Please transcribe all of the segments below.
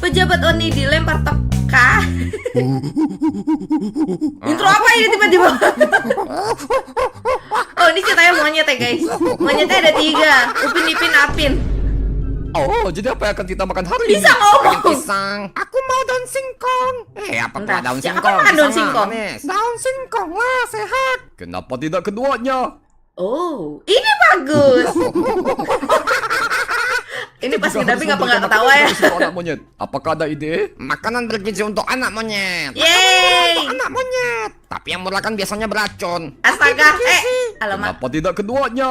Pejabat Oni dilempar teka. Intro apa ini tiba-tiba? Oh, ini ceritanya monyet ya guys. Monyetnya ada 3. Upin Ipin Apin. Oh, jadi apa yang akan kita makan hari Bisa ini? ngomong. Pisang. Aku mau daun singkong. Apa Bentar, pula daun siapa singkong? makan daun Pisang singkong? manis. Daun singkong lah, sehat. Kenapa tidak keduanya? Oh, ini bagus. Ini pas ngedamping apa nggak ketawa ya? Anak monyet. Apakah ada ide? Makanan bergizi untuk anak monyet. Yeay. Anak monyet. Tapi yang murah kan biasanya beracun. Astaga, alamak. Kenapa tidak keduanya?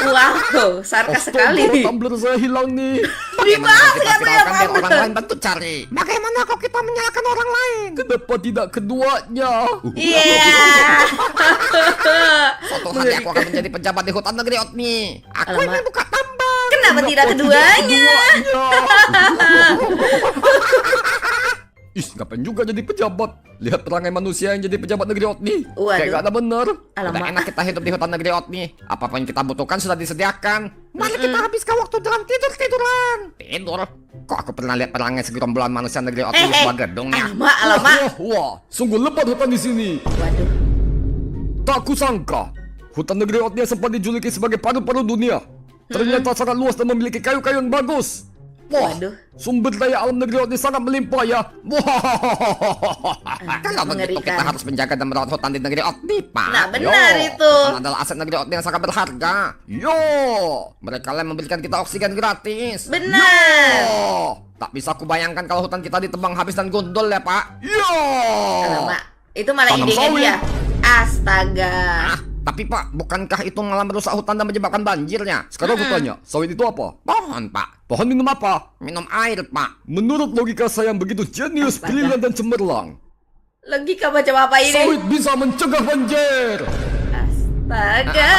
Wow, sarkas sekali. Tumbler saya hilang nih. Dibahas Kita katanya viralkan biar orang Bang. lain bantu cari. Bagaimana kalau kita menyalahkan orang lain? Kenapa tidak keduanya? Iya. Suatu hari aku akan menjadi pejabat di hutan negeri Otni. Aku Alamak. ingin buka tambang. Kenapa tidak keduanya? Ih, ngapain juga jadi pejabat? Lihat perangai manusia yang jadi pejabat negeri Otni. Waduh. Kayak gak ada bener. Udah Alamak. enak kita hidup di hutan negeri Otni. Apapun yang kita butuhkan sudah disediakan. Mari kita habiskan waktu dengan tidur-tiduran. Tidur? Kok aku pernah lihat perangai segerombolan manusia negeri Otni di sebuah gedung ya? Alamak. Wah, sungguh lebat hutan di sini. Waduh. Tak kusangka, hutan negeri Otni sempat dijuluki sebagai paru-paru dunia. Ternyata sangat luas dan memiliki kayu-kayu yang bagus. Wah, Waduh. sumber daya alam negeri Otni sangat melimpah ya. Wah. Kalau begitu Mengerikan. kita harus menjaga dan merawat hutan di negeri Otni, Pak. Nah, benar Yo, itu. hutan adalah aset negeri Otni yang sangat berharga. Yo. Mereka yang memberikan kita oksigen gratis. Benar. Oh, tak bisa aku bayangkan kalau hutan kita ditebang habis dan gundul ya, Pak. Yo. Alamak. Itu malah Tanam idenya sawit. dia. Astaga. Tapi Pak, bukankah itu malah merusak hutan dan menyebabkan banjirnya? Sekarang aku tanya, sawit itu apa? Pohon, Pak. Pohon minum apa? Minum air, Pak. Menurut logika saya yang begitu jenius, Astaga. brilian dan cemerlang, Logika macam apa ini? sawit bisa mencegah banjir. Astaga.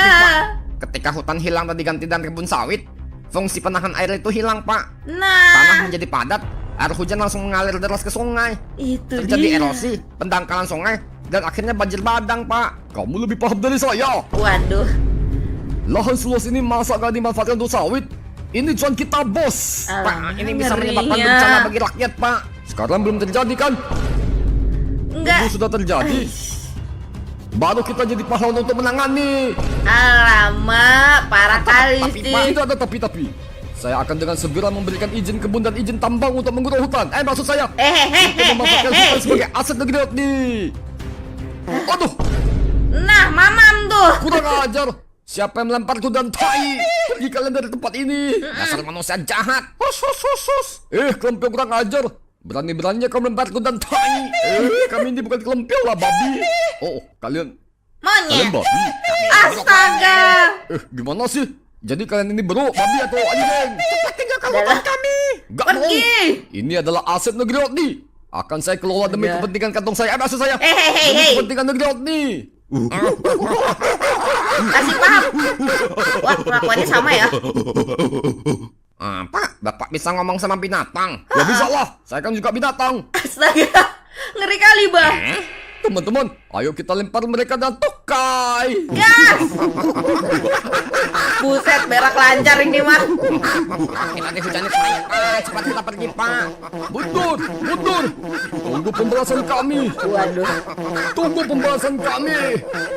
Ketika hutan hilang dan diganti dengan kebun sawit, fungsi penahan air itu hilang, Pak. Nah, Tanah menjadi padat, air hujan langsung mengalir deras ke sungai. itu Terjadi dia. erosi, pendangkalan sungai, dan akhirnya banjir bandang, Pak. Kamu lebih paham dari saya. Waduh. Lahan seluas ini masa gak dimanfaatkan untuk sawit? Ini cuan kita, bos. Pak, ini bisa ngerinya. menyebabkan bencana bagi rakyat, Pak. Sekarang belum terjadi kan? Enggak. Itu sudah terjadi. Baru kita jadi pahlawan untuk menangani. Alamak, parah kali tapi, sih. Pak, Tidak ada tapi. Saya akan dengan segera memberikan izin kebun dan izin tambang untuk menguruk hutan. Maksud saya, untuk memanfaatkan hutan sebagai aset negeri Otni. Aduh, Nah, mamam tuh. kurang ajar. Siapa yang melemparku dan tai? Pergi kalian dari tempat ini. Dasar manusia jahat. Hus, hus, hus, hus. Kelempio kurang ajar. Berani-beraninya kau melemparku dan tai. Kami ini bukan kelempio lah, babi. Oh, kalian Monyet. babi. Astaga. Gimana sih? Jadi kalian ini bro, babi atau anjing? Cepat tinggalkan Adalah- hutan kami. Gak mau. Pergi. Ini adalah aset negeri Otni. Akan saya kelola demi Udah. kepentingan kantong saya. Maksud saya. Hei. Demi kepentingan negeri Otni. Kasih paham. Wah, kelakuannya sama ya. Pak, Bapak bisa ngomong sama binatang. Ya bisa lah. Saya kan juga binatang. Astaga. Ngeri kali, Bang. Teman-teman, ayo kita lempar mereka dan tokai. Gas. Buset, berak lancar ini mah. Kita dihujani semuanya, Pak. Cepat kita pergi, Pak. Mundur. Tunggu pembalasan kami. Waduh. Tunggu pembalasan kami.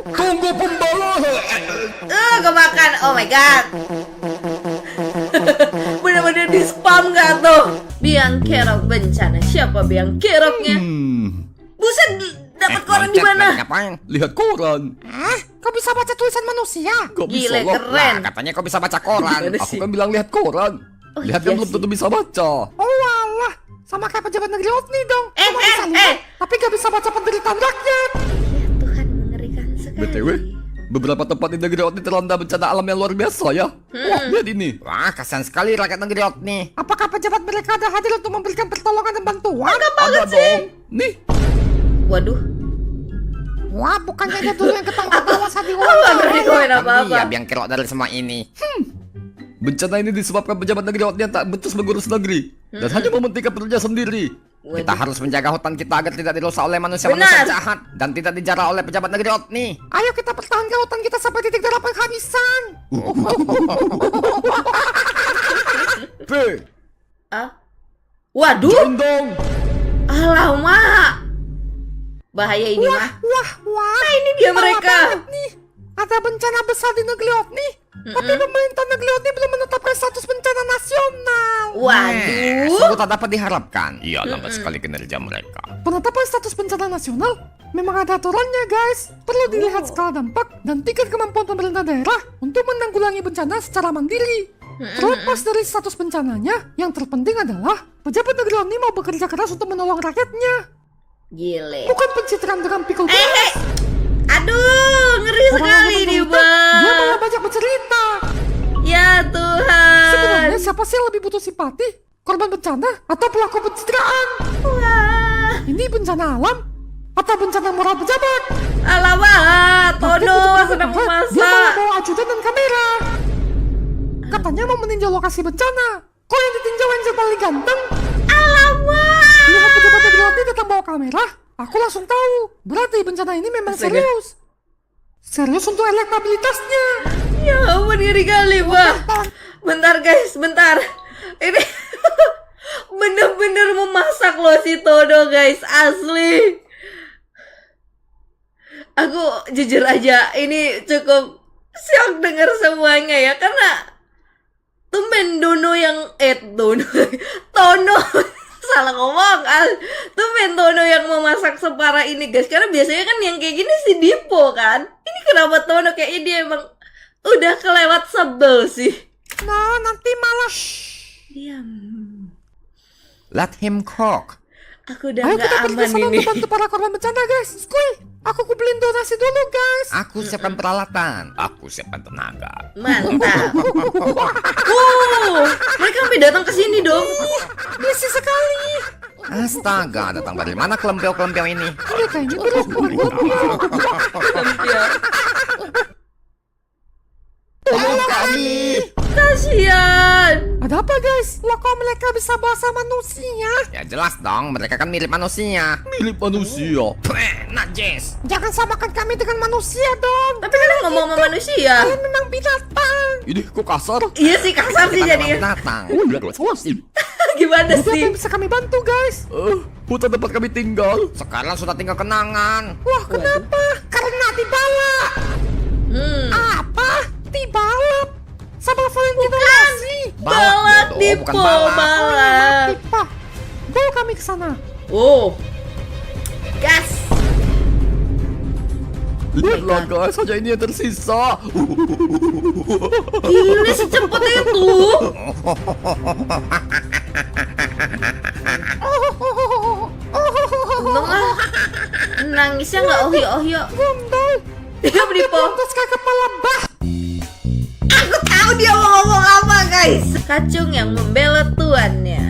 Tunggu pembalasan. Kemakan. Oh my god. Bener-bener di spam gak tuh? Biang kerok bencana. Siapa biang keroknya? Buset, dapat koran di mana? Ngapain? Lihat koran. Kau bisa baca tulisan manusia? Kok bisa Gile, lah? keren. Nah, katanya kau bisa baca koran. Gimana Aku sih? kan bilang lihat koran. Oh, Lihat iya kan belum sih. tentu bisa baca. Oh alah, sama kayak pejabat negeri Otni dong. Cuma bisa lihat, tapi gak bisa baca penderitaan rakyat. Ya Tuhan, mengerikan sekali. BTW, beberapa tempat di negeri Otni terlanda bencana alam yang luar biasa ya. Wah, lihat ini. Wah, kasihan sekali rakyat negeri Otni. Apakah pejabat mereka ada hadir untuk memberikan pertolongan dan bantuan? Ada dong. Nih, Waduh. Wah, bukannya dia dulu yang ketangkap bawah saat Aku gak berani komen apa-apa. Iya, biang kerok dari semua ini. bencana ini disebabkan pejabat negeri Otni yang tak becus mengurus negeri dan hanya mementingkan perutnya sendiri. Kita harus menjaga hutan kita agar tidak dirusak oleh manusia-manusia Benar. jahat dan tidak dijarah oleh pejabat negeri Otni. Ayo kita pertahankan hutan kita sampai titik darah penghabisan. P. Ah, Waduh, Join dong. alamak. Bahaya ini mah. Wah, Nah, ini dia mereka. nih. Ada bencana besar di negeri Otni. Tapi pemerintah negeri Otni belum menetapkan status bencana nasional. Waduh. Sungguh tak dapat diharapkan. Iya, lambat sekali kinerja mereka. Penetapan status bencana nasional memang ada aturannya, guys. Perlu dilihat skala dampak dan tingkat kemampuan pemerintah daerah untuk menanggulangi bencana secara mandiri. Terlepas dari status bencananya, yang terpenting adalah pejabat negeri Otni mau bekerja keras untuk menolong rakyatnya, Gile. bukan pencitraan dengan pikul Eh, keras. aduh, ngeri sekali nih, Dia malah Bang. banyak bercerita. Ya Tuhan. Sebenarnya siapa sih yang lebih butuh simpati? Korban bencana atau pelaku pencitraan? Wah. Ini bencana alam atau bencana moral pejabat? Alamak, Tono sedang Dia malah memasak. bawa ajudan dan kamera. Katanya mau meninjau lokasi bencana. Kok yang ditinjau Angel paling ganteng? Alamak. Lihat pejabat negeri Otni datang bawa kamera. Aku langsung tahu. Berarti bencana ini memang Astaga. serius. Serius untuk elektabilitasnya. Ya ampun, ngeri kali, Bang. Bentar, guys, bentar. Ini bener-bener memasak loh si Tono, guys. Asli. Aku jujur aja, ini cukup syok denger semuanya ya. Karena tumben Tono salah ngomong. Tumben Tono yang memasak separah ini, guys. Karena biasanya kan yang kayak gini si Dipo kan. Ini kenapa Tono kayaknya dia emang udah kelewat sebel sih. Nah, nanti malah. Diam. Let him cook. Aku udah Ayo gak kita pergi aman sana ini. untuk bantu para korban bencana, guys. Skuy, aku kumpulin donasi dulu, guys. Aku siapkan peralatan. Aku siapkan tenaga. Mantap. Mereka sampai datang ke sini dong. Bisi sekali. Astaga, datang dari mana kelempeo-kelempeo ini? Mereka ini belum. Tolong kami! Kasian. Ada apa, guys? Loh, kok mereka bisa bahasa manusia? Ya jelas dong, mereka kan mirip manusia. Milik manusia. Peh, najis. Jangan samakan kami dengan manusia dong. Tapi kan ngomong sama manusia. Kalian memang binatang. Ini kok kasar? Iya sih, kasar sih Kita memang jadinya. binatang. Gimana Jadi apa sih? yang bisa kami bantu, guys? Hutan tempat kami tinggal. Sekarang sudah tinggal kenangan. Wah, kenapa? Karena dibalap. Apa? Dibalap? Sama Valentino Rossi. Balap bodoh, Dipo, bukan balap. balap. Tipa. Bawa kami ke sana. Oh. Gas. Lihatlah guys, hanya ini yang tersisa. Gila secepat itu. Untung ah. Nangisnya nggak ohio-ohio. Gondol. Diam Dipo. Terus kayak kepala bah. Aku tahu dia mau ngomong apa, guys. Kacung yang membela tuannya.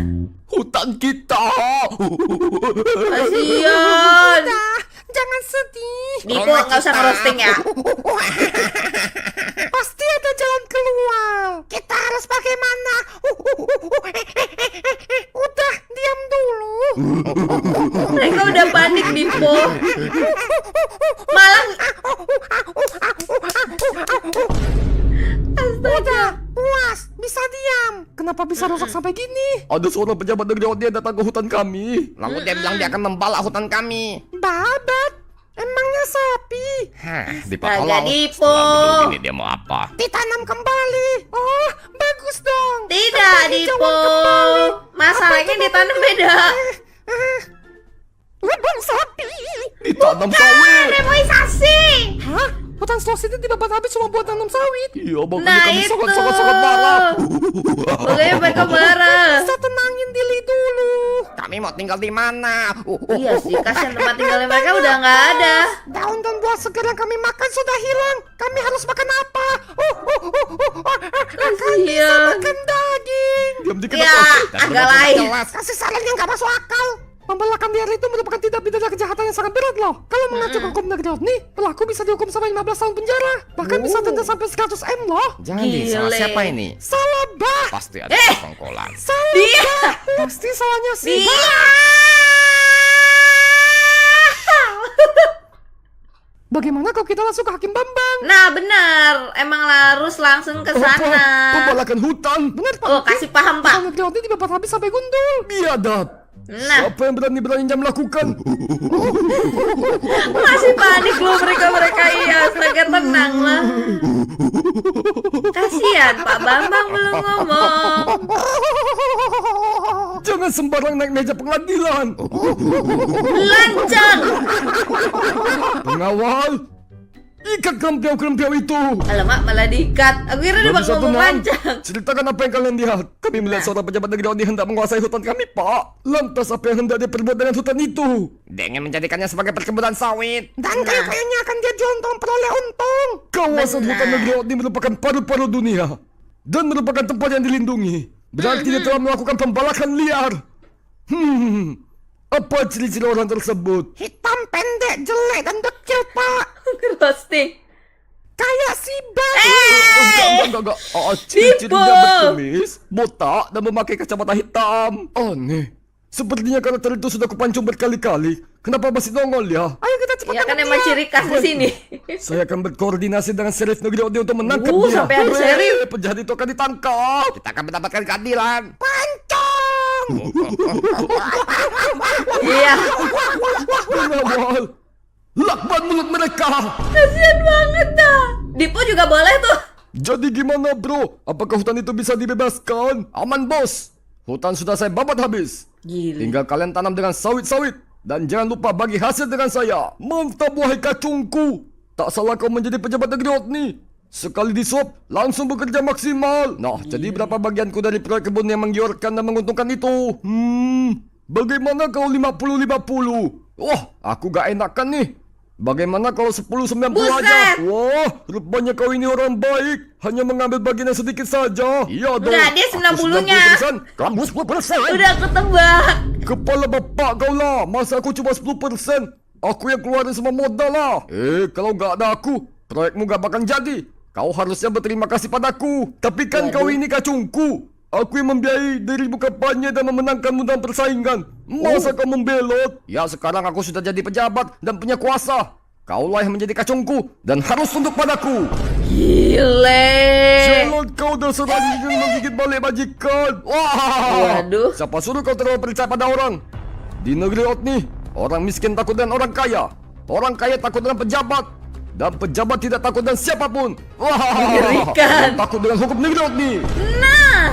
Hutan kita. Kasian. Udah, jangan sedih. Dipo nggak usah ngerosting ya. Pasti ada jalan keluar. Kita harus bagaimana? Udah, diam dulu. Mereka udah panik Dipo. Malah Udah, puas. Bisa diam. Kenapa bisa rusak sampai gini? Ada seorang pejabat negeri Otni yang datang ke hutan kami. Lalu dia bilang dia akan membalak hutan kami. Babat. Emangnya sapi? Hah, Astaga, Dipo. Ini dia mau apa? Ditanam kembali. Oh, bagus dong. tidak Dipo. Masalahnya ditanam beda. Lebang sapi. Ditanam sawit. Remoisasi. Hah? Hutan Sloss ini dibabat habis cuma buat tanam sawit. Iya, makanya Nah kami itu. sangat-sangat marah. Makanya mereka marah. Bisa tenangin diri dulu. Kami mau tinggal di mana? Iya sih, kasihan tempat tinggalnya mereka udah nggak ada. Daun dan buah segar yang kami makan sudah hilang. Kami harus makan apa? Kasihan. Makan daging. Diam dikit. Ya, agak lain. Kasih saran yang gak masuk akal. Membalakan liar itu merupakan tindak pidana kejahatan yang sangat berat loh. Kalau mengacu hukum negeri Otni, pelaku bisa dihukum sampai 15 tahun penjara. Bahkan bisa denda sampai 100 M loh. Jadi salah Gile. siapa ini? Salah bah. Pasti ada sekongkolan. Salah Dia. bah. Pasti salahnya si Dia. bah. Bagaimana kalau kita langsung ke Hakim Bambang? Nah, benar. Emang harus langsung ke sana. Pembalakan hutan. Benar Pak. Oh, kasih paham, Pak. Negeri Otni dibabat habis sampai gundul. Biadab. Nah, Siapa yang berani-beraninya melakukan? masih panik loh mereka-mereka. Iya, astaga, tenang lah. Kasihan, Pak Bambang belum ngomong. Jangan sembarang naik meja pengadilan. Lancang. Pengawal, ikat kelempiau-kelempiau itu. Alamak, malah diikat. Aku kira dia Gak bakal bisa ngomong tenang. lancang. Ceritakan apa yang kalian lihat. Kami melihat seorang pejabat negeri Oni hendak menguasai hutan kami, Pak. Lantas apa yang hendak dia perbuat dengan hutan itu? Dia ingin menjadikannya sebagai perkebunan sawit. Dan Nah. kayaknya akan dia jual untuk memperoleh untung. Kawasan Benar. hutan negeri Oni merupakan paru-paru dunia dan merupakan tempat yang dilindungi. Berarti dia telah melakukan pembalakan liar. Apa ciri-ciri orang tersebut? Hitam, pendek, jelek, dan dekil Pak. Roasting. Kayak si Bang. Enggak. Ciri-cirinya Dipo. berkumis, botak, dan memakai kacamata hitam. Aneh. Sepertinya karakter itu sudah kupancung berkali-kali. Kenapa masih nongol ya? Ayo kita cepat Ya kan tangkap emang dia. ciri khas di sini. Saya akan berkoordinasi dengan Sheriff Negeri Odi untuk menangkap dia. Sampai ada sheriff. Penjahat itu akan ditangkap. Kita akan mendapatkan keadilan. Pancong. Iya. Pengawal, lakban mulut mereka. Kasian banget dah. Dipo juga boleh tuh. Jadi gimana bro? Apakah hutan itu bisa dibebaskan? Aman bos. Hutan sudah saya babat habis. Gila. Tinggal kalian tanam dengan sawit-sawit. Dan jangan lupa bagi hasil dengan saya. Mantap wahai kacungku. Tak salah kau menjadi pejabat negeri Otni. Sekali disuap, langsung bekerja maksimal. Nah, jadi berapa bagianku dari proyek kebun yang menggiurkan dan menguntungkan itu? Bagaimana kalau 50-50? Wah, aku gak enakan nih. Bagaimana kalau 10-90 Buset! aja? Wah, rupanya kau ini orang baik. Hanya mengambil bagian yang sedikit saja. Iya dong. Enggak, dia 90-nya. 90%, kamu 10%. Udah aku tebak. Kepala bapak kau lah. Masa aku cuma 10%? Aku yang keluarin semua modal lah. Kalau gak ada aku, proyekmu gak bakal jadi. Kau harusnya berterima kasih padaku. Tapi kan kau ini kacungku. Aku yang membiayai dirimu kampanye dan memenangkanmu dalam persaingan. Masa kau membelot? Ya sekarang aku sudah jadi pejabat dan punya kuasa. Kaulah yang menjadi kacungku dan harus tunduk padaku. Gile. Celot kau dasar anjing menggigit balik majikan. Wah. Waduh. Siapa suruh kau terlalu percaya pada orang? Di negeri Otni, orang miskin takut dengan orang kaya. Orang kaya takut dengan pejabat. Dan pejabat tidak takut dengan siapapun. Wah. Mengerikan. Yang takut dengan hukum negeri Otni. Nah,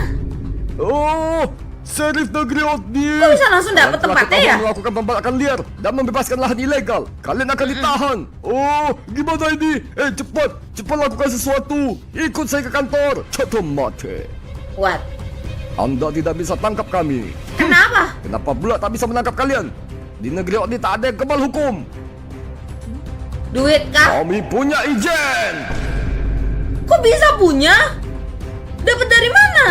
Oh, Sheriff negeri Otni. kok bisa langsung dapet Kalian telah tempatnya ketahuan ya? melakukan pembalakan liar dan membebaskan lahan ilegal. Kalian akan ditahan. Oh, gimana ini? Cepat lakukan sesuatu. Ikut saya ke kantor. Contoh mati. What? Anda tidak bisa tangkap kami. Kenapa? Kenapa pula tak bisa menangkap kalian? Di negeri Otni tak ada yang kebal hukum. Duit kah? Kami punya izin. Kok bisa punya? Dapat dari mana?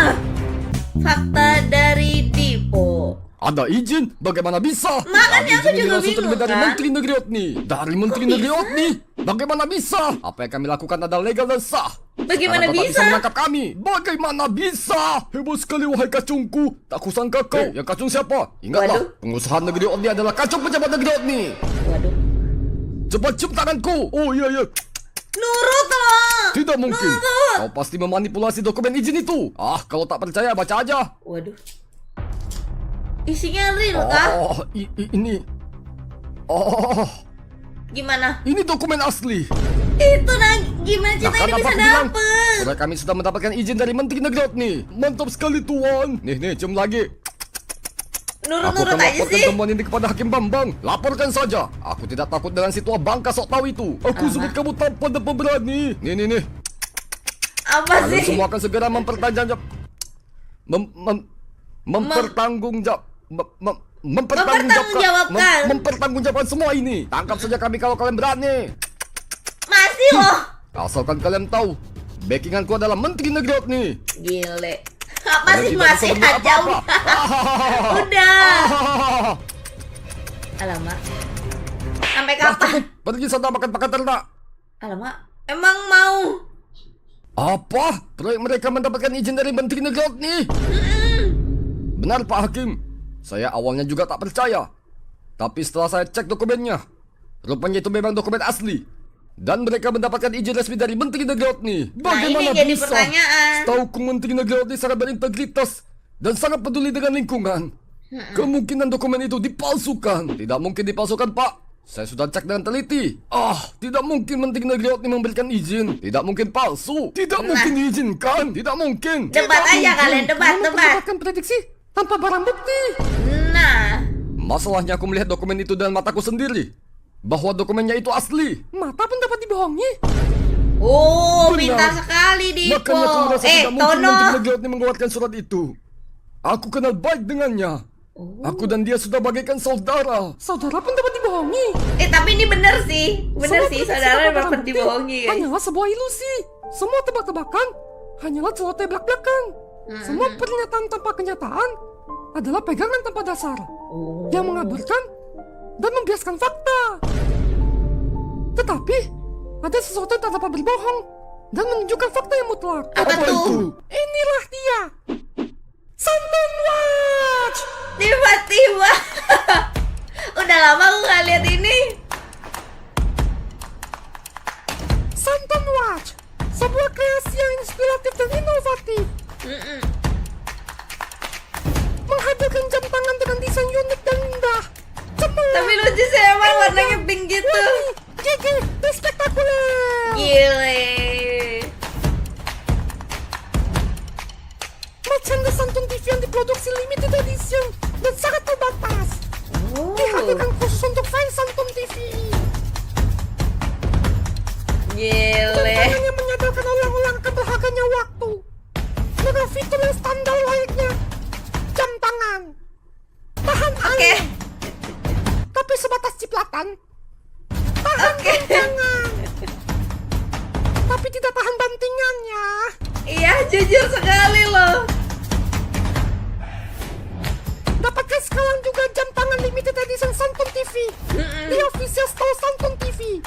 Fakta dari Dipo. Ada izin? Bagaimana bisa? Makanya aku Izin ini juga langsung bingung, terbit dari kan? Menteri Negeri Otni. Dari Menteri Negeri Otni. Bagaimana bisa? Apa yang kami lakukan adalah legal dan sah. Bagaimana Sekarang kau tak bisa? menangkap kami. Bagaimana bisa? Hebat sekali wahai kacungku. Tak kusangka kau. Yang kacung siapa? Ingatlah, Waduh. pengusaha Negeri Otni adalah kacung pejabat Negeri Otni. Waduh. Cepat cium tanganku. Oh iya. Nurut loh. Tidak mungkin. Nurut. Kau pasti memanipulasi dokumen izin itu. Kalau tak percaya baca aja. Waduh. Isinya real kah? Oh, ini. Oh, Gimana? ini dokumen asli. Itu nah, gimana ceritanya kan ini apa bisa aku bilang? dapet? Sudah kami sudah mendapatkan izin dari Menteri Negeri Otni. Mantap sekali tuan. Nih, cium lagi. Aku Nurut-nurut akan aja laporkan sih. temuan ini kepada Hakim Bambang. Laporkan saja. Aku tidak takut dengan si tua bangka sok tahu itu. Aku sebut kamu tampan dan pemberani. Nih. Apa Kalian sih? semua akan segera mempertanggungjawabkan semua ini. Tangkap saja kami kalau kalian berani. Masih loh. Asalkan kalian tahu, backinganku adalah Menteri Negeri Otni. Gile. Apa Kalian sih tidak masih bisa berbuat aja apa-apa. udah. Alamak. Sampai kapan? Pergi sana makan ternak. Alamak. Emang mau? Apa? Proyek mereka mendapatkan izin dari Menteri Negeri Otni? Benar Pak Hakim. Saya awalnya juga tak percaya. Tapi setelah saya cek dokumennya, rupanya itu memang dokumen asli. Dan mereka mendapatkan izin resmi dari Menteri Negeri Otni. Nah, ini Bagaimana jadi bisa? pertanyaan. Setauku Menteri Negeri Otni sangat berintegritas dan sangat peduli dengan lingkungan. Kemungkinan dokumen itu dipalsukan. Tidak mungkin dipalsukan, Pak. Saya sudah cek dengan teliti. Tidak mungkin Menteri Negeri Otni memberikan izin. Tidak mungkin palsu. Tidak mungkin diizinkan. Tidak mungkin. Debat Tidak aja mungkin. kalian, debat. Mendapatkan prediksi tanpa barang bukti. Nah, Masalahnya aku melihat dokumen itu dengan mataku sendiri. Bahwa dokumennya itu asli. Mata pun dapat dibohongi. oh, Benar. pintar sekali Dipo. Makanya aku merasa tidak mungkin Tono. Menteri Negeri Otni mengeluarkan surat itu. Aku kenal baik dengannya. Aku dan dia sudah bagaikan saudara. Saudara pun dapat dibohongi. Tapi ini bener sih. Bener Semua sih, prediksi saudara tanpa barang dapat bukti dibohongi, guys. hanyalah sebuah ilusi. Semua tebak-tebakan hanyalah celoteh belak-belakan. Semua pernyataan tanpa kenyataan adalah pegangan tanpa dasar yang mengaburkan dan membiaskan fakta. Tetapi ada sesuatu yang tak dapat berbohong dan menunjukkan fakta yang mutlak. Apa tuh? Inilah dia, Santon Watch. Tiba-tiba. Udah lama aku gak lihat ini. Santon Watch, sebuah kreasi yang inspiratif dan inovatif. Menghadirkan jam tangan dengan desain unik dan indah. Cemerlang, Tapi lucu sih emang warnanya pink gitu. wangi, gigih, dan spektakuler. Gile. Merchandise Santon TV yang diproduksi limited edition dan sangat terbatas. Dihadirkan khusus untuk fans Santon TV. Gile. Tangan yang menyadarkan orang-orang akan berharganya waktu. Dengan fitur yang standar layaknya jam tangan. Tahan air, tapi sebatas cipratan. Tahan goncangan, tapi tidak tahan bantingannya. Iya, jujur sekali loh. Dapatkan sekarang juga jam tangan limited edition Santon TV di official store Santon TV.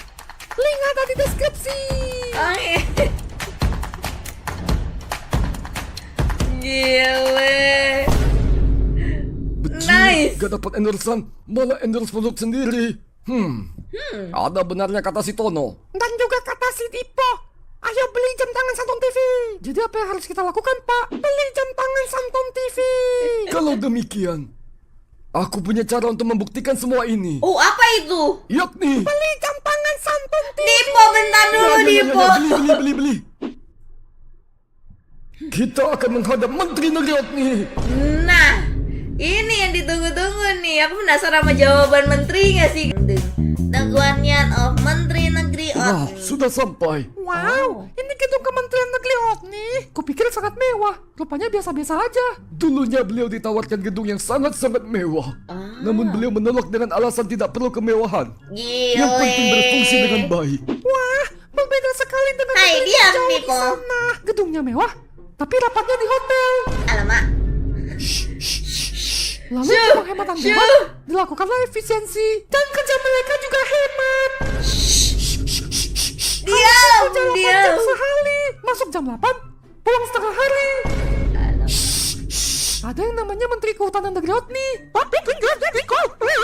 Link ada di deskripsi. Oh, iya. Gile. Beci, Nice. gak dapat endorsean, malah endorse produk sendiri. Ada benarnya kata si Tono. Dan juga kata si Dipo, ayo beli jam tangan Santon TV. Jadi apa yang harus kita lakukan, Pak? Beli jam tangan Santon TV. Kalau demikian, aku punya cara untuk membuktikan semua ini. Oh, apa itu? Yakni. Beli jam tangan Santon TV. Dipo, bentar dulu Dipo. Beli. Kita akan menghadap Menteri Negeri Otni. Nah, ini yang ditunggu-tunggu nih. Aku penasaran sama jawaban menterinya sih. Teguhannya of Menteri Negeri Nah, Otni. sudah sampai. Wow, ini gedung Kementerian Negeri Otni. Kupikir sangat mewah, rupanya biasa-biasa aja. Dulunya beliau ditawarkan gedung yang sangat-sangat mewah. Namun beliau menolak dengan alasan tidak perlu kemewahan. Yang penting berfungsi dengan baik. Wah, berbeda sekali dengan Hai, negeri diam, jauh di Dipo. sana. Gedungnya mewah, tapi rapatnya di hotel. Alamak. Lalu Syuh, untuk menghemat syuh. anggaran, dilakukanlah efisiensi. Dan kerja mereka juga hemat. Diam, Kerja 8 diam. jam sehari, masuk jam 8, pulang setengah hari. Ada yang namanya Menteri Kehutanan Negeri Otni. Tapi tinggal jadi kota.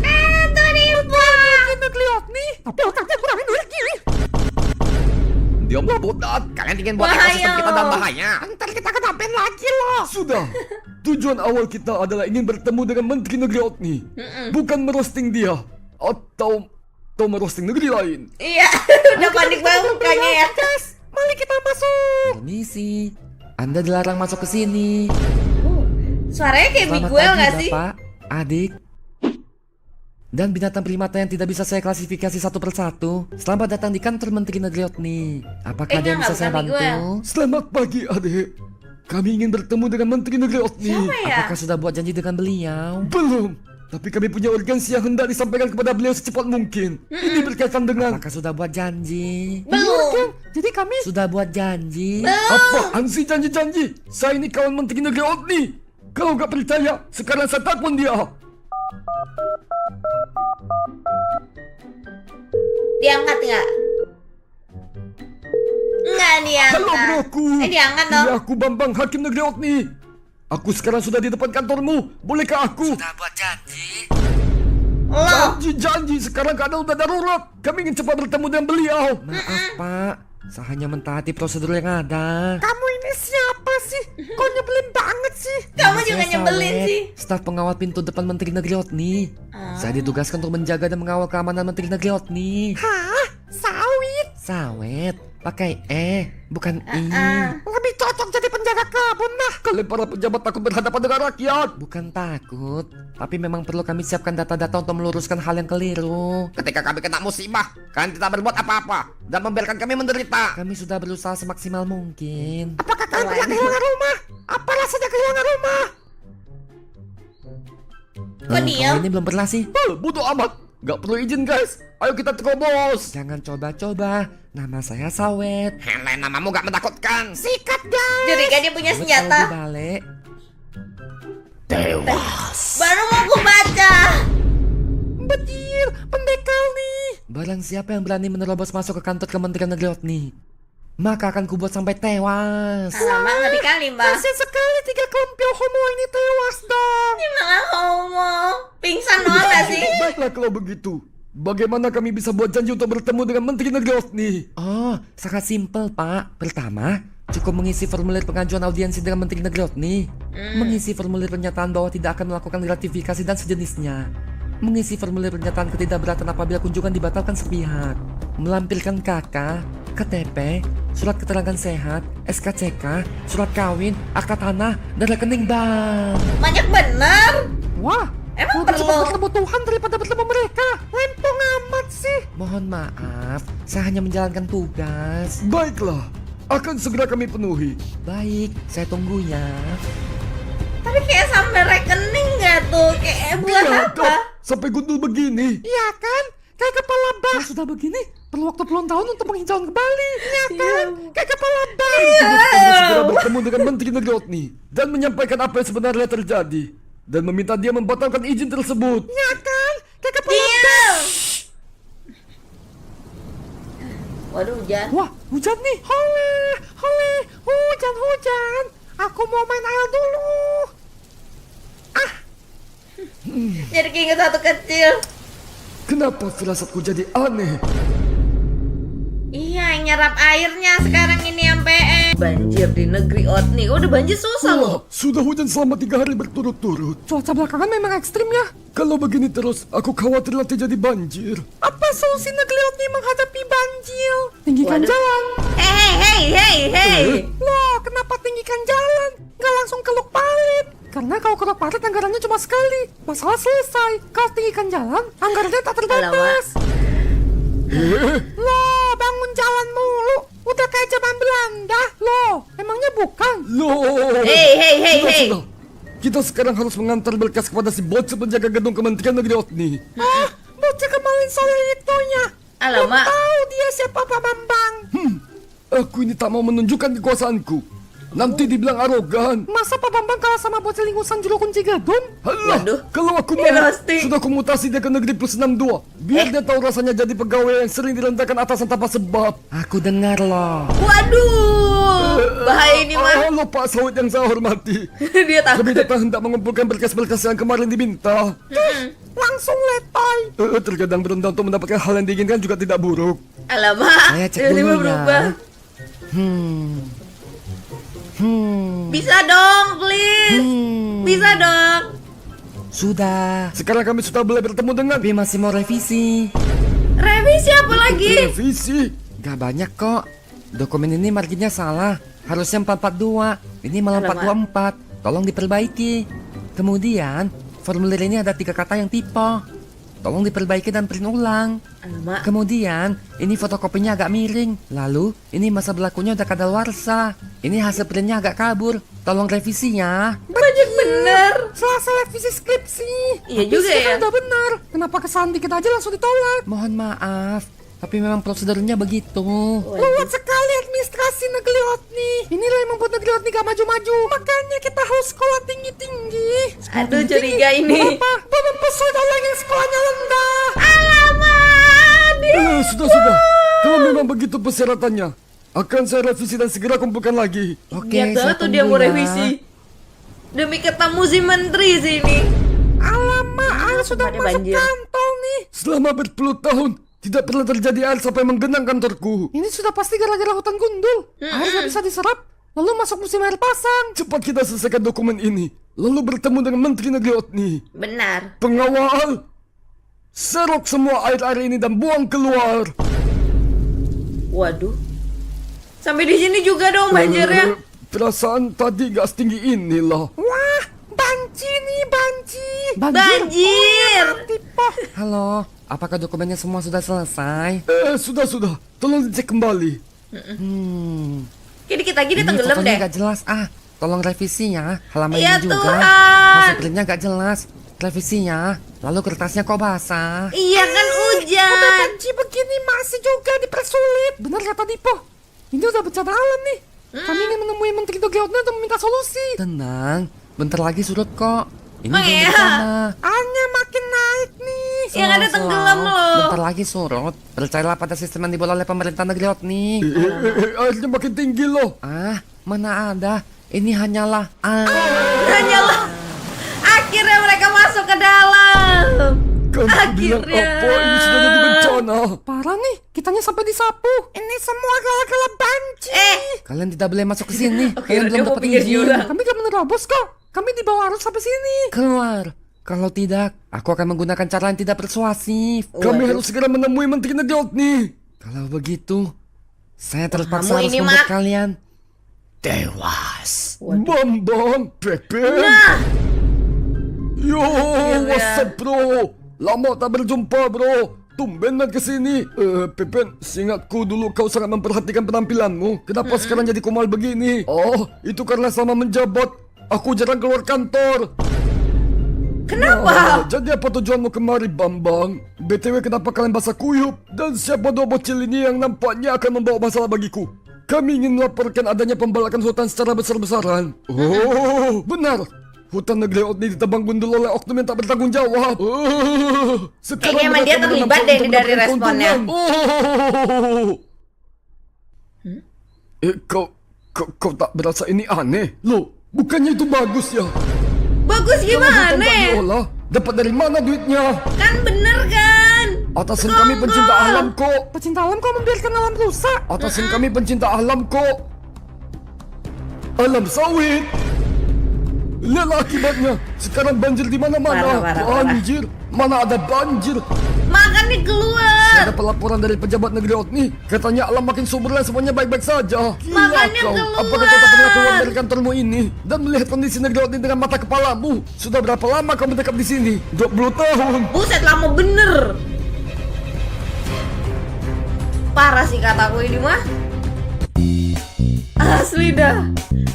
Menteri Negeri Otni, tapi otaknya kurang energi. Diamlah bodat. Kalian ingin buat Bahaya ekosistem kita dalam loh. bahaya. Ntar kita kedapen lagi loh. Sudah. Tujuan awal kita adalah ingin bertemu dengan Menteri Negeri Otni. Bukan merosting dia. Atau merosting negeri lain. Iya, udah panik banget mukanya ya. Guys, mari kita masuk. Permisi, Anda dilarang masuk ke sini. Suaranya kayak Selamat Miguel pagi, gak sih? Bapak, adik, dan binatang primata yang tidak bisa saya klasifikasi satu persatu. Selamat datang di kantor Menteri Negeri Otni. Apakah ada yang enggak, bisa saya bukan bantu? Miguel. Selamat pagi, adik. Kami ingin bertemu dengan Menteri Negeri Otni. Siapa ya? Apakah sudah buat janji dengan beliau? Belum. Tapi kami punya urgensi yang hendak disampaikan kepada beliau secepat mungkin. Ini berkaitan dengan... Apakah sudah buat janji? Belum. Jadi kami Sudah buat janji? Apaan sih janji-janji? Saya ini kawan Menteri Negeri Otni. Kalau nggak percaya, sekarang saya telepon dia. Diangkat nggak? Nggak diangkat. Halo broku. Diangkat dong. Ini aku Bambang Hakim Negeri Otni. Aku sekarang sudah di depan kantormu. Bolehkah aku? Sudah buat janji? Loh, Janji, sekarang keadaan udah darurat. Kami ingin cepat bertemu dengan beliau. Maaf pak, saya hanya mentaati prosedur yang ada. Kamu ini siapa sih? Kok nyebelin banget sih? kamu Nama juga saya nyebelin Sawet, sih. staf pengawal pintu depan Menteri Negeri Otni. Saya ditugaskan untuk menjaga dan mengawal keamanan Menteri Negeri Otni. Hah? Sawit? Sawet, pakai bukan I. Lebih cocok jadi penjaga kebun lah. Kalian para pejabat takut berhadapan dengan rakyat. Bukan takut, tapi memang perlu kami siapkan data-data untuk meluruskan hal yang keliru. Ketika kami kena musibah, kalian tidak berbuat apa-apa dan membiarkan kami menderita. Kami sudah berusaha semaksimal mungkin. Apakah kalian pernah kehilangan rumah? Apa rasanya kehilangan rumah? Kok diam? Kalau ini belum pernah sih. Bodoh amat. Gak perlu izin guys. Ayo kita terobos. Jangan coba-coba. Nama saya Sawet. Hele, namamu gak menakutkan. Sikat guys. Jurigan dia punya Kalau senjata. dibalik, Baru mau aku baca. Bajir, pendekar nih. barang siapa yang berani menerobos masuk ke kantor Kementerian Negeri Otni, maka akan kubuat sampai tewas. Alamak, ngeri kali, Mbak. Kasian sekali 3 kelompok homo ini tewas dong. Gimana homo? Pingsan doang gak sih? Baiklah kalau begitu. Bagaimana kami bisa buat janji untuk bertemu dengan Menteri Negeri Otni? Oh, sangat simpel, Pak. Pertama, cukup mengisi formulir pengajuan audiensi dengan Menteri Negeri Otni. Mengisi formulir pernyataan bahwa tidak akan melakukan gratifikasi dan sejenisnya. Mengisi formulir pernyataan ketidakberatan apabila kunjungan dibatalkan sepihak. Melampirkan KK, KTP, surat keterangan sehat, SKCK, surat kawin, akta tanah, dan rekening bank. Banyak bener. Wah, Emang lebih cepat perlu? bertemu Tuhan daripada bertemu mereka. Lempong amat sih. Mohon maaf, saya hanya menjalankan tugas. Baiklah. Akan segera kami penuhi. Baik, saya tunggu ya. Tapi kayak sampai rekening gak tuh? Kayak buat apa? Biadab. Sampai gundul begini. Iya kan? Kayak kepala bah. Kalau sudah begini, Perlu waktu puluhan tahun untuk penghijauan kembali. Iya kan? Kayak kepala bah. Kami segera bertemu dengan Menteri Negeri Otni dan menyampaikan apa yang sebenarnya terjadi dan meminta dia membatalkan izin tersebut. Iya kan? Kayak kepala bah. Diam. Waduh, hujan. Wah, hujan nih. Hole, hole, hujan. Aku mau main air dulu. Jadi keinget satu kecil. Kenapa firasatku jadi aneh? Iya, yang nyerap airnya sekarang ini sampai banjir di negeri Otni. Udah banjir susah loh. Wah, sudah hujan selama 3 hari berturut-turut. Cuaca belakangan memang ekstrim ya. Kalau begini terus, aku khawatir nanti jadi banjir. Apa solusi negeri Otni menghadapi banjir? Tinggikan Waduh. jalan. Hei. Loh, kenapa tinggikan jalan? Nggak langsung keluk parit? Karena kalau keluk parit anggarannya cuma sekali. Masalah selesai. Kalau tinggikan jalan, anggarannya tak terbatas. Loh, bangun jalan mulu. Udah kayak zaman Belanda. Loh, emangnya bukan? Loh. Hei. Sudah. Kita sekarang harus mengantar berkas kepada si bocah penjaga gedung Kementerian Negeri Otni. Ah, bocah kemarin sore itunya. Alamak. Tahu dia siapa Pak Bambang? Aku ini tak mau menunjukkan kekuasaanku. Nanti dibilang arogan. Masa Pak Bambang kalah sama bocah lingusan juru kunci gedung? Halah, Waduh. kalau aku Ini mau, roasting. sudah kumutasi dia ke negeri plus 62. Biar dia tahu rasanya jadi pegawai yang sering direndahkan atasan tanpa sebab. Aku dengar loh. Waduh. Bahaya ini mah. Halo Pak Sawit yang saya hormati. Dia Kami takut. datang hendak mengumpulkan berkas-berkas yang kemarin diminta. Langsung letoy. Terkadang berendah untuk mendapatkan hal yang diinginkan juga tidak buruk. Alamak. Saya cek Tiba-tiba dulu berubah. ya. Bisa dong, please. Bisa dong. Sudah. Sekarang kami sudah boleh bertemu dengan Tapi masih mau revisi. Revisi apa lagi? revisi. Gak banyak kok. Dokumen ini marginnya salah. Harusnya 442. Ini malah Alamak. 424. Tolong diperbaiki. Kemudian, formulir ini ada 3 kata yang typo. Tolong diperbaiki dan print ulang. Alamak. Kemudian, ini fotokopinya agak miring. Lalu, ini masa berlakunya udah kadaluarsa. Ini hasil printnya agak kabur. Tolong revisi ya. Banyak bener. Selasa revisi skripsi. Iya Tapi juga sekarang ya. udah benar. Kenapa kesalahan dikit aja langsung ditolak? Mohon maaf, tapi memang prosedurnya begitu. Ruwet sekali administrasi negeri Otni. Inilah yang membuat negeri Otni gak maju-maju. Makanya kita harus sekolah tinggi-tinggi. Aduh, curiga ini. Apa? Belum mempersulit orang yang sekolahnya rendah. Alamak. Sudah. Kalau memang begitu persyaratannya, akan saya revisi dan segera kumpulkan lagi. Oke, Niat saya banget tuh dia tunggu mau ya. revisi. Demi ketemu si menteri sini. Alamak, air sudah Pada masuk banjir. kantong. Selama berpuluh tahun, tidak pernah terjadi air sampai menggenang kantorku. Ini sudah pasti gara-gara hutan gundul. Air nggak bisa diserap, lalu masuk musim air pasang. Cepat kita selesaikan dokumen ini, lalu bertemu dengan Menteri Negeri Otni. Benar. Pengawal, serok semua air-air ini dan buang keluar. Waduh. Sampai di sini juga dong banjirnya. Perasaan tadi gak setinggi inilah. Wah, banci nih, banci. Banjir. Halo, apakah dokumennya semua sudah selesai? Sudah. Tolong dicek kembali. Kini kita gini Ini tenggelam fotonya deh. nggak jelas. Tolong revisinya. Halaman Ya ini juga. Tuhan. Hasil printnya nggak jelas. Revisinya. Lalu kertasnya kok basah. Iya kan hujan. Banci begini masih juga dipersulit. Benar kata Dipo. Ini udah bencana alam nih. Kami ingin menemui Menteri Negeri Otni untuk meminta solusi. Tenang, bentar lagi surut kok. Ini Oh, belum iya. bencana. Airnya makin naik nih. Yang ada tenggelam loh. Bentar lagi surut. Percayalah pada sistem yang dibuat oleh pemerintah negeri Otni. Airnya makin tinggi loh. Mana ada. Ini hanyalah Hanyalah. Akhirnya mereka masuk ke dalam. Kamu bilang Akhirnya. apa? Ini sudah jadi bencana. Parah nih, kitanya sampai disapu. Ini semua gara-gara banci. Kalian tidak boleh masuk ke sini. dia Kalian belum mau dapat pinggir izin. jurang. Kami gak menerobos kok. Kami dibawa arus sampai sini. Keluar. Kalau tidak, aku akan menggunakan cara yang tidak persuasif. Kami harus segera menemui Menteri Negeri Otni. Kalau begitu, saya terpaksa Kamu harus ini, membuat Mak. kalian tewas. Bambang, Pepe. Nah, Yo, what's up bro? Lama tak berjumpa bro. Tumben banget kesini. Pepen, seingatku dulu kau sangat memperhatikan penampilanmu. Kenapa sekarang jadi kumal begini? Oh, itu karena selama menjabat aku jarang keluar kantor. kenapa? Jadi apa tujuanmu kemari, Bambang? BTW, kenapa kalian basah kuyup? Dan siapa dua bocil ini yang nampaknya akan membawa masalah bagiku? Kami ingin melaporkan adanya pembalakan hutan secara besar-besaran. Oh, benar. Hutan negeri Otni ditebang gundul oleh oknum yang tak bertanggung jawab. Sekarang Kayaknya emang dia mereka terlibat menanam deh untuk dari mendapatkan responnya. keuntungan. Kau tak berasa ini aneh? Loh, bukannya itu bagus ya? Bagus Kalau hutan tak gimana? diolah, dapat dari mana duitnya? Kan bener kan? Atasan kami pencinta alam kok. Pecinta alam kok membiarkan alam rusak. Atasan kami pencinta alam kok. Alam sawit. Lihatlah akibatnya. Sekarang banjir di mana-mana. Parah. Banjir. Mana ada banjir? Makanya keluar. Ada pelaporan dari pejabat negeri Otni. Katanya alam makin subur dan semuanya baik-baik saja. Gila Makanya kau. keluar. Apakah kau tak pernah keluar dari kantormu ini dan melihat kondisi negeri Otni dengan mata kepalamu? Sudah berapa lama kau menetap di sini? 20 tahun. Buset, lama bener. Parah sih kataku ini mah. Asli dah.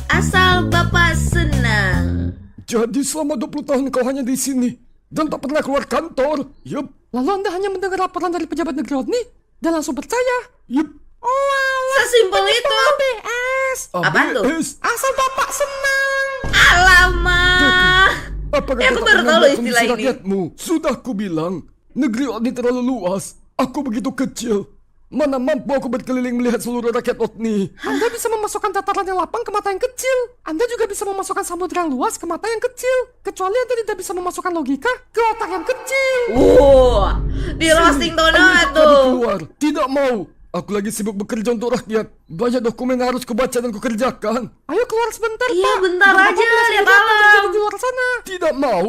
Asal bapak senang. Jadi selama 20 tahun kau hanya di sini dan tak pernah keluar kantor. Yup. Lalu Anda hanya mendengar laporan dari pejabat negeri Otni dan langsung percaya. Yup. Sesimpel itu. ABS. Apaan tuh? ABS. Asal bapak senang. Alamak. Apakah Ya, kau aku tak baru pernah tahu melihat istilah kondisi ini. rakyatmu? Sudah ku bilang, negeri Otni terlalu luas. Aku begitu kecil. Mana mampu aku berkeliling melihat seluruh rakyat Otni. Anda bisa memasukkan dataran yang lapang ke mata yang kecil. Anda juga bisa memasukkan samudera yang luas ke mata yang kecil. Kecuali Anda tidak bisa memasukkan logika ke otak yang kecil. Di roasting tuh Ayo banget kami tuh. keluar. Tidak mau. Aku lagi sibuk bekerja untuk rakyat. Banyak dokumen yang harus kubaca dan kukerjakan. Ayo keluar sebentar, Iya, Pak. bentar Biar aja, Bapak bisa lihat lihat apa yang alam. terjadi di luar sana. Tidak mau.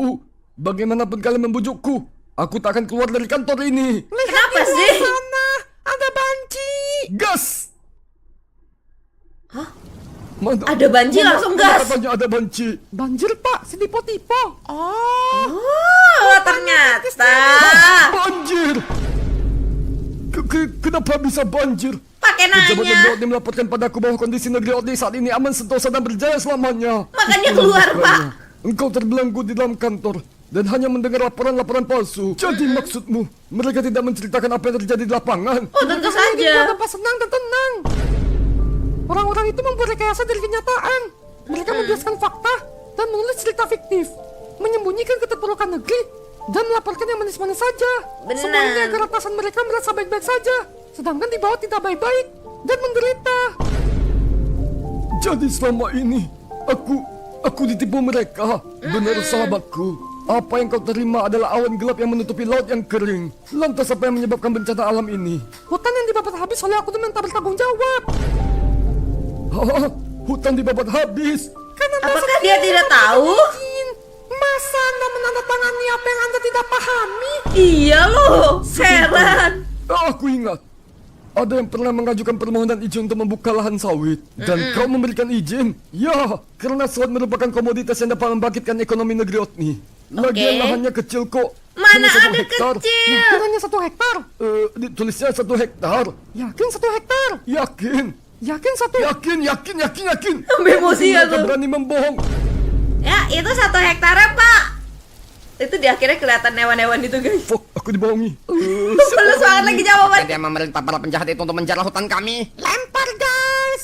Bagaimanapun kalian membujukku, aku tak akan keluar dari kantor ini. Kenapa sih? Sana ada banci. Gas! Mana? Ada banci Mana- langsung mana gas. Katanya ada banci. Banjir, Pak. Si tipe-tipe. Oh, ternyata Banjir! Kenapa bisa banjir? pakai Pejabat negeri nanya. Otni melaporkan padaku bahwa kondisi negeri Otni saat ini aman, sentosa dan berjaya selamanya. Makanya keluar, Pak. Engkau terbelenggu di dalam kantor dan hanya mendengar laporan-laporan palsu. Jadi maksudmu, mereka tidak menceritakan apa yang terjadi di lapangan? Oh, tentu Mereka hanya ingin saja. buat Bapak senang dan tenang. Orang-orang itu membuat rekayasa dari kenyataan. Mereka membiaskan fakta dan menulis cerita fiktif, menyembunyikan keterpurukan negeri, dan melaporkan yang manis-manis saja. Benar. Semuanya agar atasan mereka merasa baik-baik saja, sedangkan di bawah tidak baik-baik dan menderita. Jadi selama ini, aku ditipu mereka. Benar sahabatku. Apa yang kau terima adalah awan gelap yang menutupi laut yang kering. Lantas apa yang menyebabkan bencana alam ini? Hutan yang dibabat habis oleh aku dan tak bertanggung jawab. Hah? Hutan dibabat habis? Apakah dia tidak tahu? Masa Anda menandatangani apa yang Anda tidak pahami? Iya loh, heran. Aku ingat. Ada yang pernah mengajukan permohonan izin untuk membuka lahan sawit. Dan kau memberikan izin? Ya, karena sawit merupakan komoditas yang dapat membangkitkan ekonomi negeri Otni. Lagian lahannya kecil kok. Mana Hanya 1 ada hektar. kecil? Yakin hanya 1 hektar? Ditulisnya 1 hektar. Yakin 1 hektar? Yakin. Yakin 1? Yakin. Sampai emosi ya Aku tuh. berani membohong. Ya, itu 1 hektarnya, Pak. Itu di akhirnya kelihatan hewan-hewan itu, guys. Fuck, aku dibohongi. Balas banget lagi jawaban. Dia memerintah para penjahat itu untuk menjarah hutan kami. Lempar guys!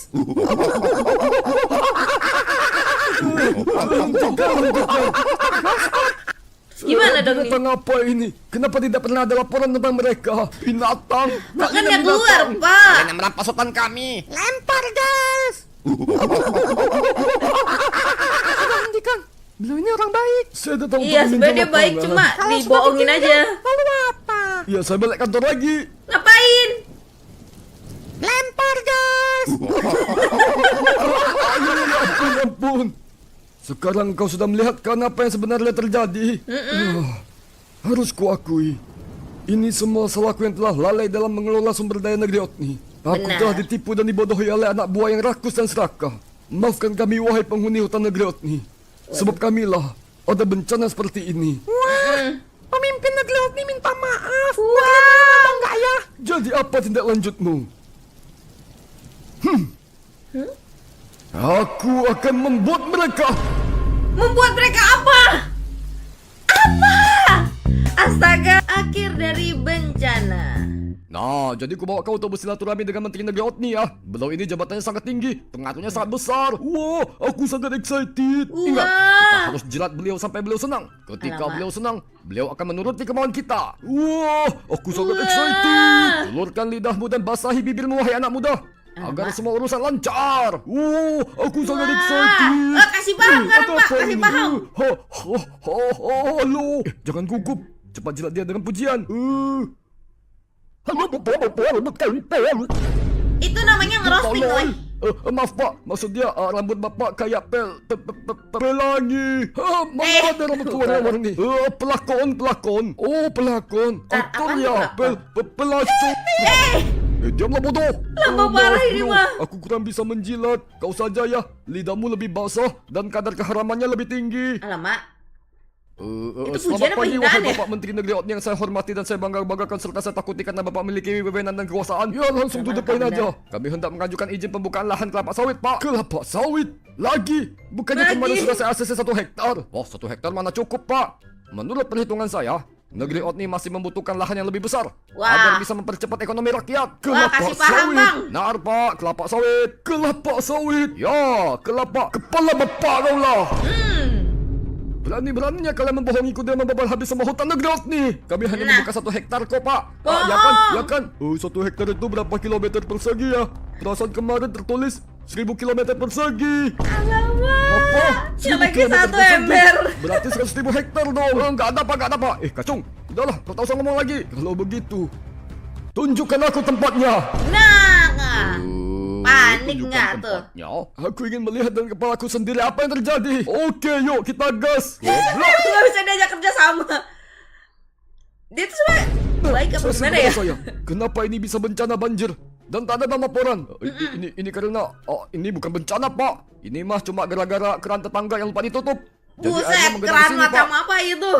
Gimana dong nih? Binatang apa ini? Kenapa tidak pernah ada laporan tentang mereka? Binatang. Makanya Kalian keluar, binatang. Pak. Kalian yang merampas hutan kami. Lempar guys! Sudah hentikan. Beliau ini orang baik. Saya datang untuk Iya, meminta sebenarnya dia baik, laporan. cuma dibohongin aja. Lalu apa? Ya, saya balik kantor lagi. Ngapain? Lempar guys! Ampun. Sekarang kau sudah melihat kan apa yang sebenarnya terjadi. Harus kuakui. Ini semua salahku yang telah lalai dalam mengelola sumber daya negeri Otni. Aku Benar. telah ditipu dan dibodohi oleh anak buah yang rakus dan serakah. Maafkan kami wahai penghuni hutan negeri Otni. Sebab kamilah ada bencana seperti ini. Pemimpin negeri Otni minta maaf. Kalian mau ngomong nggak ya? Jadi apa tindak lanjutmu? Aku akan membuat mereka. Membuat mereka apa? Apa? Astaga, akhir dari bencana. Nah, jadi ku bawa kau untuk bersilaturahmi dengan Menteri Negeri Otni ya. Beliau ini jabatannya sangat tinggi, pengaruhnya sangat besar. Wah, aku sangat excited. Ingat, kita harus jilat beliau sampai beliau senang. Ketika Alamak. beliau senang, beliau akan menuruti kemauan kita. Wah, aku sangat Wah. excited. Ulurkan lidahmu dan basahi bibirmu wahai anak muda. Agar Alamak. semua urusan lancar. Aku sangat Wah. excited. Kasih paham sekarang, Ada Pak. apa Kasih ini? paham. Halo. Jangan gugup. Cepat jilat dia dengan pujian. Itu namanya ngerosting, Tolong. woy. Maaf pak, maksud dia rambut bapak kayak pelangi. Mana ada rambut warna-warni? Pelakon. Oh, pelakon. Aktor apaan ya, pelakon? pelacur. Diamlah bodoh. Lama parah ini no. mah. Aku kurang bisa menjilat. Kau saja ya, lidahmu lebih basah dan kadar keharamannya lebih tinggi. Alamak. Itu Selamat pujian apa pagi hinaan wahai ya? Bapak Menteri Negeri Otni yang saya hormati dan saya banggakan serta saya takuti karena Bapak memiliki wewenang dan kekuasaan. Ya langsung to the point aja. Kami hendak mengajukan izin pembukaan lahan kelapa sawit Pak. Kelapa sawit? Lagi? Bukannya Lagi? kemarin sudah saya ACC 1 hektar? Oh 1 hektar mana cukup Pak? Menurut perhitungan saya, Negeri Otni masih membutuhkan lahan yang lebih besar Wah. agar bisa mempercepat ekonomi rakyat. kasih paham, Bang. Nar Pak, kelapa sawit. Kelapa sawit. Ya, kelapa. Kepala bapak kau lah. Berani-beraninya kalian membohongiku dan membabal habis semua hutan negeri Otni. Kami hanya membuka 1 hektar kok Pak. Ya kan? Ya kan? 1 hektar itu berapa kilometer persegi ya? Perasaan kemarin tertulis 1000 kilometer persegi. Alamak. Apa? Ya 1000 lagi kilometer 1 persegi? ember. Berarti 100.000 hektar dong. Enggak ada Pak. Kacung. Udahlah, kau tak usah ngomong lagi. Kalau begitu, tunjukkan aku tempatnya. Nah. Panik Tunjukkan nggak tuh? tempatnya. Aku ingin melihat dengan kepalaku sendiri apa yang terjadi. Oke, yuk kita gas. Nggak bisa diajak kerja sama. Dia tuh sebenarnya baik apa Saya gimana sebenarnya ya? saya, kenapa ini bisa bencana banjir dan tak ada laporan? Ini karena ini bukan bencana Pak. Ini mah cuma gara-gara keran tetangga yang lupa ditutup. Jadi airnya Buset, mengenai keran sini, macam Pak. apa itu?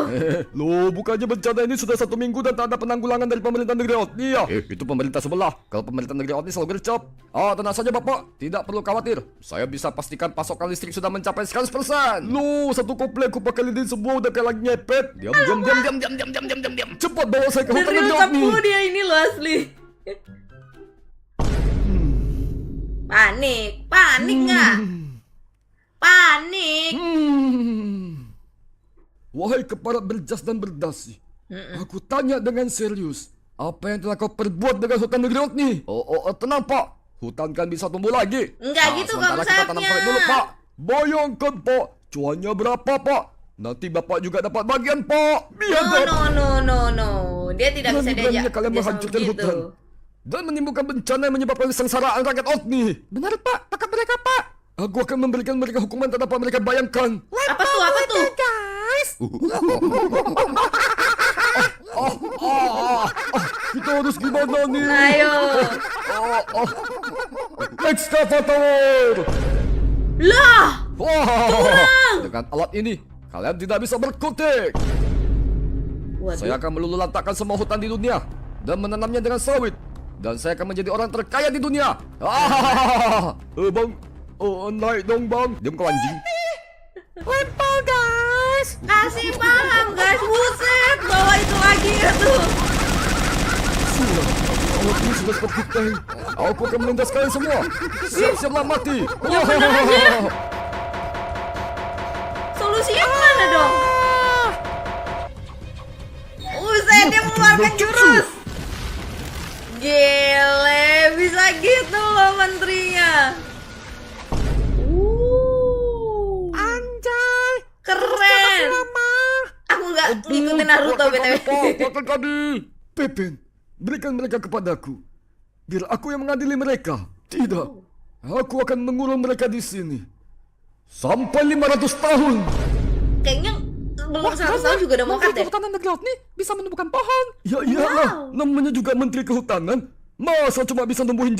Loh, bukannya bencana ini sudah 1 minggu dan tak ada penanggulangan dari pemerintah negeri Otni ya? Itu pemerintah sebelah. Kalau pemerintah negeri Otni selalu gercep. Tenang saja Bapak, tidak perlu khawatir. Saya bisa pastikan pasokan listrik sudah mencapai 100%. Loh, 1 komplek ku pakai lilin semua udah kayak lagi ngepet. Diam. Cepat bawa saya ke hutan Dari negeri ucap Otni. dia ini loh asli. Panik nggak? Panik. Wahai kepala berjas dan berdasi, aku tanya dengan serius, apa yang telah kau perbuat dengan hutan negeri Otni? Tenang Pak, hutan kan bisa tumbuh lagi. Enggak gitu sementara kita tanam konsepnya. sawit dulu Pak. Bayangkan Pak, cuannya berapa Pak? Nanti bapak juga dapat bagian, Pak. Biar No. Dia tidak bisa berani-beraninya diajak kalian kerja sama menghancurkan begitu. hutan dan menimbulkan bencana yang menyebabkan kesengsaraan rakyat Otni. Benar Pak, tangkap mereka Pak. Aku akan memberikan mereka hukuman tak dapat mereka bayangkan. Apa tuh? Guys, Kita harus gimana nih? Ayo. Ekskavator! Lah, Wah! Dengan alat ini, kalian tidak bisa berkutik. waduh. Saya akan meluluh lantakkan semua hutan di dunia dan menanamnya dengan sawit. Dan saya akan menjadi orang terkaya di dunia. Bang, naik dong bang. Diam kau anjing. lempar guys. Kasih paham guys, buset, bawa itu lagi ya tuh. Alat ini sudah seperti tank. Aku akan melindas kalian semua. Siap-siaplah mati. Ya bener aja. Solusinya mana dong? Buset, dia mengeluarkan jurus. Gile, bisa gitu loh menterinya. Anjay. Keren. Aku nggak ngikutin Naruto btw. Kuatkan kami. Pepen, berikan mereka kepadaku. Biar aku yang mengadili mereka. Tidak. Aku akan mengurung mereka di sini. Sampai 500 tahun. Kayaknya belum 100 tahun juga udah mau cut Menteri deh. Kehutanan negeri Otni bisa menumbuhkan pohon. Ya iyalah, namanya juga Menteri Kehutanan. Masa cuma bisa numbuhin